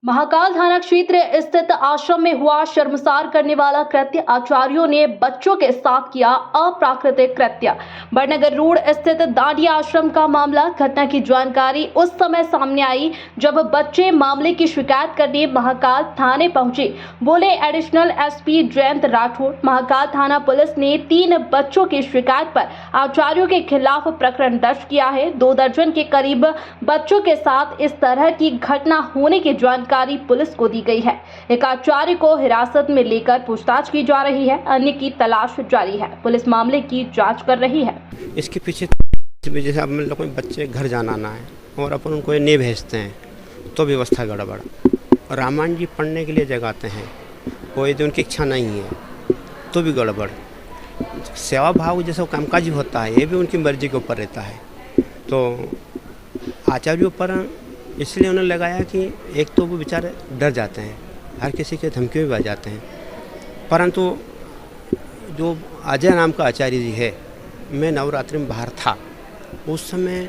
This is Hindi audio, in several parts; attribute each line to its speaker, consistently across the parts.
Speaker 1: महाकाल थाना क्षेत्र स्थित आश्रम में हुआ शर्मसार करने वाला कृत्य। आचार्यों ने बच्चों के साथ किया अप्राकृतिक कृत्य। बड़नगर रोड स्थित दांडिया आश्रम का मामला। घटना की जानकारी उस समय सामने आई जब बच्चे मामले की शिकायत करने महाकाल थाने पहुंचे, बोले एडिशनल एसपी जयंत राठौड़। महाकाल थाना पुलिस ने 3 बच्चों की शिकायत पर आचार्यों के खिलाफ प्रकरण दर्ज किया है। 2 दर्जन के करीब बच्चों के साथ इस तरह की घटना होने की जानकारी पुलिस को दी गई है। एक आचार्य को हिरासत में लेकर पूछताछ की जा रही है, अन्य की तलाश जारी है। पुलिस मामले की जांच कर रही है।
Speaker 2: इसके पीछे जैसे अब लोग बच्चे घर जाना आना है और अपन उनको नहीं भेजते हैं तो व्यवस्था गड़बड़। रामायण जी पढ़ने के लिए जगाते हैं, कोई तो उनकी इच्छा नहीं है तो भी गड़बड़। सेवा भाव जैसा कामकाजी होता है ये भी उनकी मर्जी के ऊपर रहता है। तो आचार्यों पर इसलिए उन्होंने लगाया कि एक तो वो बेचारे डर जाते हैं, हर किसी के धमकियों में आ जाते हैं। परंतु जो अजय नाम का आचार्य जी है, मैं नवरात्रि में बाहर था, उस समय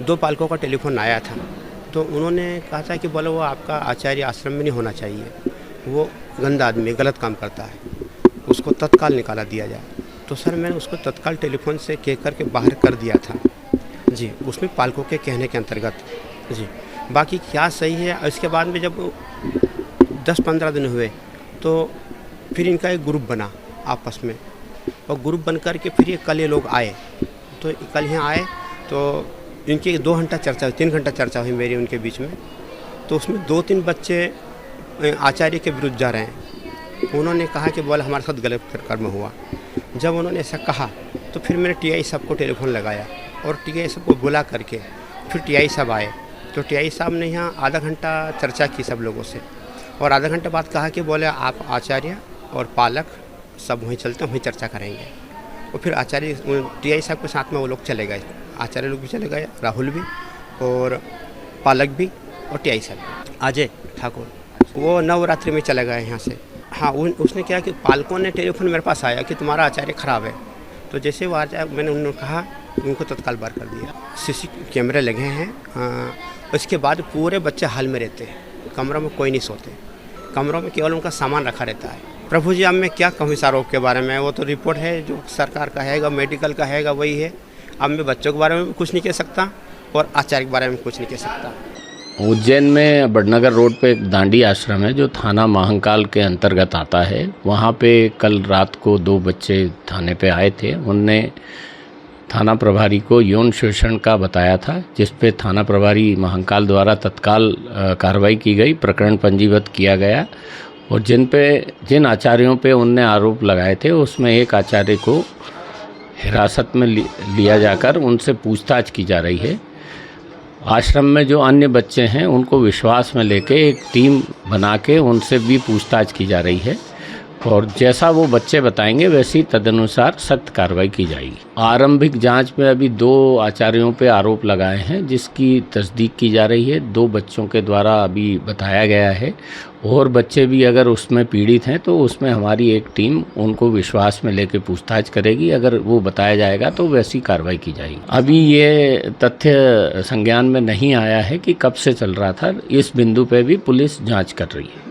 Speaker 2: 2 पालकों का टेलीफोन आया था। तो उन्होंने कहा था कि बोलो वो आपका आचार्य आश्रम में नहीं होना चाहिए, वो गंदा आदमी गलत काम करता है, उसको तत्काल निकाला दिया जाए। तो सर मैंने उसको तत्काल टेलीफोन से कह करके बाहर कर दिया था जी, उसमें पालकों के कहने के अंतर्गत जी। बाकी क्या सही है, इसके बाद में जब 10-15 दिन हुए तो फिर इनका एक ग्रुप बना आपस में, और ग्रुप बन कर के फिर ये लोग आए। तो कल यहाँ आए तो इनकी 2 घंटा चर्चा हुई, 3 घंटा चर्चा हुई मेरी उनके बीच में। तो उसमें 2-3 बच्चे आचार्य के विरुद्ध जा रहे हैं। उन्होंने कहा कि बोल हमारे साथ गलत कर्म हुआ। जब उन्होंने ऐसा कहा तो फिर मैंने टीआई साहब को टेलीफोन लगाया और टीआई साहब को बुला करके फिर टीआई साहब आए। तो टीआई साहब ने यहाँ आधा घंटा चर्चा की सब लोगों से, और आधा घंटे बाद कहा कि बोले आप आचार्य और पालक सब वहीं चलते हैं, वहीं चर्चा करेंगे। और फिर आचार्य टीआई साहब के साथ में वो लोग चले गए, आचार्य लोग भी चले गए, राहुल भी और पालक भी और टीआई साहब अजय ठाकुर, वो नवरात्रि में चले गए यहाँ से। हाँ, उसने क्या कि पालकों ने टेलीफोन मेरे पास आया कि तुम्हारा आचार्य ख़राब है। तो जैसे वो आचार्य, मैंने उन्होंने कहा उनको तत्काल बाहर कर दिया। सीसी कैमरे लगे हैं। उसके बाद पूरे बच्चे हाल में रहते हैं, कमरों में कोई नहीं सोते, कमरों में केवल उनका सामान रखा रहता है। प्रभु जी अब मैं क्या कहूँ इस आरोप के बारे में, वो तो रिपोर्ट है जो सरकार का हैगा, मेडिकल का हैगा, वही है। अब मैं बच्चों के बारे में भी कुछ नहीं कह सकता और आचार्य के बारे में कुछ नहीं कह सकता।
Speaker 3: उज्जैन में बड़नगर रोड पे एक दांडी आश्रम है जो थाना महाकाल के अंतर्गत आता है। वहाँ पे कल रात को 2 बच्चे थाने पे आए थे। उनने थाना प्रभारी को यौन शोषण का बताया था, जिस पे थाना प्रभारी महाकाल द्वारा तत्काल कार्रवाई की गई, प्रकरण पंजीबद्ध किया गया। और जिन आचार्यों पे उनने आरोप लगाए थे उसमें एक आचार्य को हिरासत में लिया जाकर उनसे पूछताछ की जा रही है। आश्रम में जो अन्य बच्चे हैं उनको विश्वास में लेके एक टीम बना के उनसे भी पूछताछ की जा रही है, और जैसा वो बच्चे बताएंगे वैसी तदनुसार सख्त कार्रवाई की जाएगी। आरंभिक जांच में अभी 2 आचार्यों पे आरोप लगाए हैं, जिसकी तस्दीक की जा रही है। 2 बच्चों के द्वारा अभी बताया गया है, और बच्चे भी अगर उसमें पीड़ित हैं तो उसमें हमारी एक टीम उनको विश्वास में लेके पूछताछ करेगी। अगर वो बताया जाएगा तो वैसी कार्रवाई की जाएगी। अभी ये तथ्य संज्ञान में नहीं आया है कि कब से चल रहा था, इस बिंदु पे भी पुलिस जांच कर रही है।